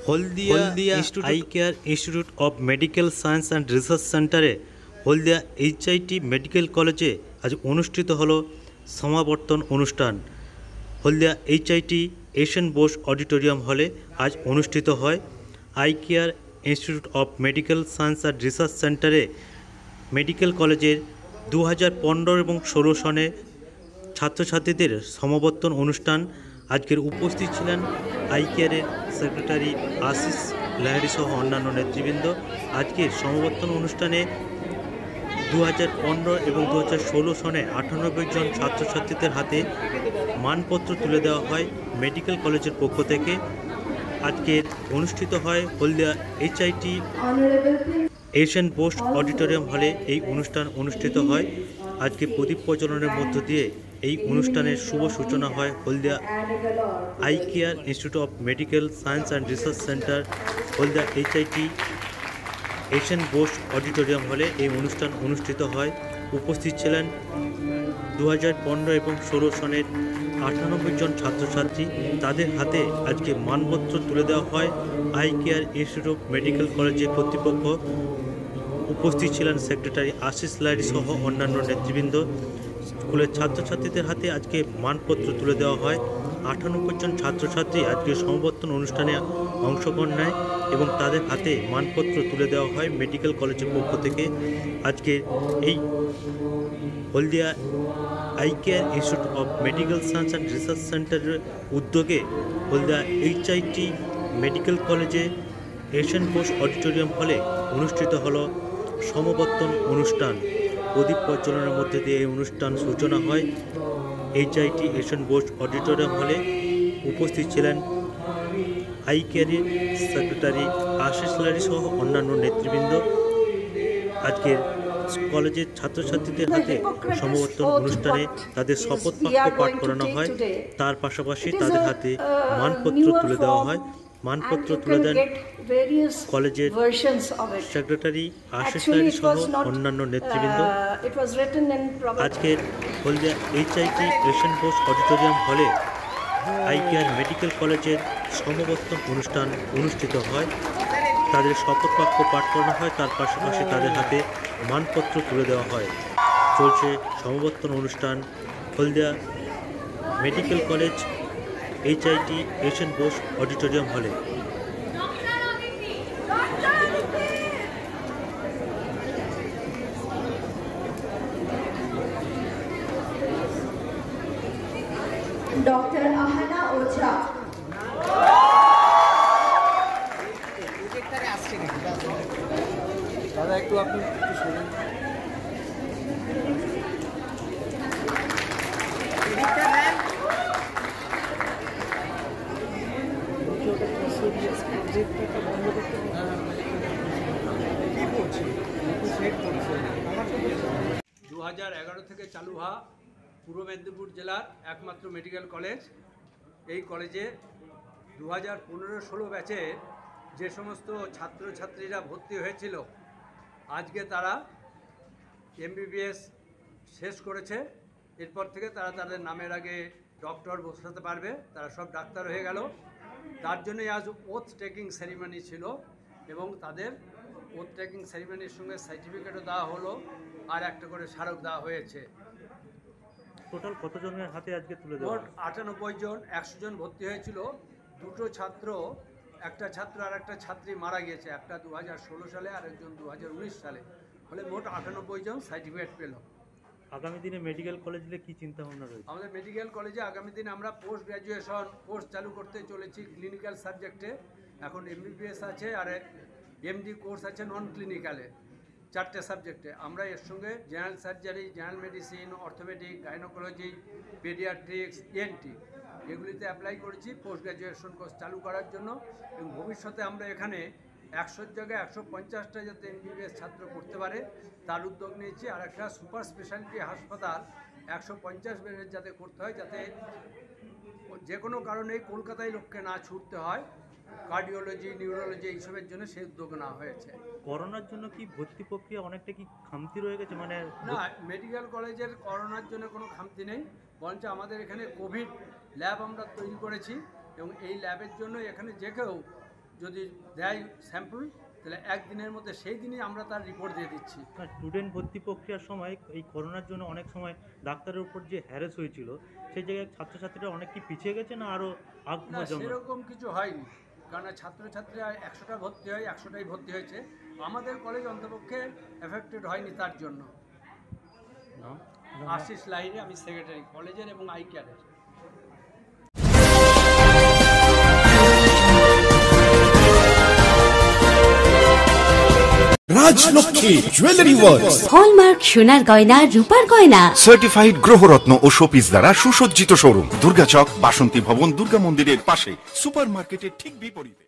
Haldia I care institute of medical science and research সেন্টারে হলদিয়া HIT medical কলেজে আজ অনুষ্ঠিত হলো সমাবর্তন অনুষ্ঠান। হলদিয়া এইচআইটি এশিয়ান বোস অডিটোরিয়াম হলে আজ অনুষ্ঠিত হয় I care institute of medical science and research সেন্টারে মেডিকেল কলেজের 2015 এবং 16 সনে ছাত্রছাত্রীদের সমাবর্তন অনুষ্ঠান। আজকের উপস্থিত ছিলেন আই কেয়ারের সেক্রেটারি আশিস লাহিড়ী সহ অন্যান্য নেতৃবৃন্দ। আজকের সমাবর্তন অনুষ্ঠানে 2015 এবং 2016 সনে 98 জন ছাত্রছাত্রীদের হাতে মানপত্র তুলে দেওয়া হয় মেডিকেল কলেজের পক্ষ থেকে। আজকের অনুষ্ঠিত হয় হলদিয়া এইচআইটি এশিয়ান বোস অডিটোরিয়াম হলে এই অনুষ্ঠান অনুষ্ঠিত হয়। আজকে প্রদীপ প্রজ্বলনের মধ্য দিয়ে এই অনুষ্ঠানের শুভ সূচনা হয় Haldia I care institute of medical science and research centre Haldia HIT এশিয়ান বোস অডিটোরিয়াম হলে এই অনুষ্ঠান অনুষ্ঠিত হয়। উপস্থিত ছিলেন 2015 এবং 16 সনের 98 জন ছাত্রছাত্রী। তাদের হাতে আজকে মানপত্র তুলে দেওয়া হয় I care institute of medical কলেজের কর্তৃপক্ষ। উপস্থিত ছিলেন সেক্রেটারি আশিস লাহিড়ী সহ অন্যান্য নেতৃবৃন্দ। স্কুলের ছাত্রছাত্রীদের হাতে আজকে মানপত্র তুলে দেওয়া হয়। 98 জন ছাত্রছাত্রী আজকে সমাবর্তন অনুষ্ঠানে অংশগ্রহণ নেয় এবং তাদের হাতে মানপত্র তুলে দেওয়া হয় মেডিকেল কলেজের পক্ষ থেকে। আজকে এই Haldia I care institute of medical science and research সেন্টারের উদ্যোগে হলদিয়া এইচআইটি মেডিকেল কলেজে এশিয়ান বোস অডিটোরিয়াম হলে অনুষ্ঠিত হলো সমাবর্তন অনুষ্ঠান। প্রদীপ প্রজ্বলনের মধ্যে দিয়ে এই অনুষ্ঠান সূচনা হয়। এইচআইটি এশিয়ান বোস অডিটোরিয়াম হলে উপস্থিত ছিলেন আই কেয়ারের সেক্রেটারি আশিস লাহিড়ী সহ অন্যান্য নেতৃবৃন্দ। আজকের কলেজের ছাত্রছাত্রীদের হাতে সমাবর্তন অনুষ্ঠানে তাদের শপথ বাক্য পাঠ করানো হয়। তার পাশাপাশি তাদের হাতে মানপত্র তুলে দেওয়া হয়। মানপত্র তুলে দেন কলেজের সেক্রেটারি আশিস লাহিড়ী সহ অন্যান্য নেতৃবৃন্দ। আজকের হলদিয়া এইচআইটি এশিয়ান বোস অডিটোরিয়াম হলে আই কেয়ার মেডিকেল কলেজের সমাবর্তন অনুষ্ঠান অনুষ্ঠিত হয়। তাদের শপথ বাক্য পাঠ করানো হয়, তার পাশাপাশি তাদের হাতে মানপত্র তুলে দেওয়া হয়। চলছে সমাবর্তন অনুষ্ঠান হলদিয়া মেডিকেল কলেজ এইচআইটি এশিয়ান বোস অডিটোরিয়াম হলে। ডক্টর আহানা ওঝা, দাদা একটু আপনি একটু শুনুন। কি বলছি 2011 থেকে চালু হওয়া পূর্ব মেদিনীপুর জেলার একমাত্র মেডিকেল কলেজ। এই কলেজে 2015-16 ব্যাচে যে সমস্ত ছাত্রছাত্রীরা ভর্তি হয়েছিল আজকে তারা এমবিবিএস শেষ করেছে। এরপর থেকে তারা তাদের নামের আগে ডক্টর বসাতে পারবে, তারা সব ডাক্তার হয়ে গেল। তার জন্যই আজ ওথ টেকিং সেরিমনি ছিল এবং তাদের ওথ টেকিং সেরিমনির সঙ্গে সার্টিফিকেটও দেওয়া হলো আর একটা করে স্মারক দেওয়া হয়েছে। টোটাল কতজনের হাতে আজকে তুলে দেওয়া? মোট 98 জন। 100 জন ভর্তি হয়েছিল। দুটো ছাত্র, একটা ছাত্র আর একটা ছাত্রী মারা গিয়েছে, একটা 2016 সালে আর একজন 2019 সালে, ফলে মোট 98 জন সার্টিফিকেট পেল। আগামী দিনে মেডিকেল কলেজে কি চিন্তা ভাবনা রয়েছে? আমাদের মেডিকেল কলেজে আগামী দিনে আমরা পোস্ট গ্র্যাজুয়েশন কোর্স চালু করতে চলেছি ক্লিনিক্যাল সাবজেক্টে। এখন এমবিবিএস আছে আর এমডি কোর্স আছে নন ক্লিনিক্যালে, 4টে সাবজেক্টে। আমরা এর সঙ্গে general surgery, general medicine, orthopaedic, gynaecology, paediatrics, ENT এগুলিতে অ্যাপ্লাই করেছি পোস্ট গ্র্যাজুয়েশন কোর্স চালু করার জন্য। এবং ভবিষ্যতে আমরা এখানে 100 জায়গায় 150টা যাতে এমবিবিএস ছাত্র পড়তে পারে তার উদ্যোগ নিয়েছি। আর একটা সুপার স্পেশালিটি হাসপাতাল 150 বেডের যাতে করতে হয়, যাতে যে কোনো কারণে কলকাতায় লোককে না ছুটতে হয়। কার্ডিওলজি, নিউরোলজি এইসবের জন্য সেই উদ্যোগ নেওয়া হয়েছে। করোনার জন্য কি ভর্তি প্রক্রিয়া অনেকটা কি খামতি রয়ে গেছে? মানে না, মেডিকেল কলেজের করোনার জন্য কোনো খামতি নেই, বরঞ্চ আমাদের এখানে কোভিড ল্যাব আমরা তৈরি করেছি এবং এই ল্যাবের জন্য এখানে যে কেউ যদি দেয় স্যাম্পল, তাহলে একদিনের মধ্যে সেই দিনই আমরা তার রিপোর্ট দিয়ে দিচ্ছি। স্টুডেন্ট ভর্তি প্রক্রিয়ার সময় এই করোনার জন্য অনেক সময় ডাক্তারের উপর যে হ্যারাস হয়েছিল, সেই জায়গায় ছাত্রছাত্রীরা অনেক কি পিছিয়ে গেছে না আরও না, আগ্রহ জন্ম? সেরকম কিছু হয়নি, কারণ ছাত্রছাত্রীরা 100টা ভর্তি হয়, 100টাই ভর্তি হয়েছে। আমাদের কলেজ অন্তপক্ষে এফেক্টেড হয়নি তার জন্য। না? আশিস লাহিড়ী, আমি সেক্রেটারি কলেজের এবং আই কেয়ারের। রাজলক্ষ্মী জুয়েলারি ওয়ার্কস, হলমার্ক সোনার গয়না, রূপার গয়না, সার্টিফাইড গ্রহরত্ন ও শোপিস দ্বারা সুসজ্জিত শোরুম, দুর্গাচক, বাসন্তী ভবন, দুর্গা মন্দিরের পাশে, সুপার মার্কেটের ঠিক বিপরীতে।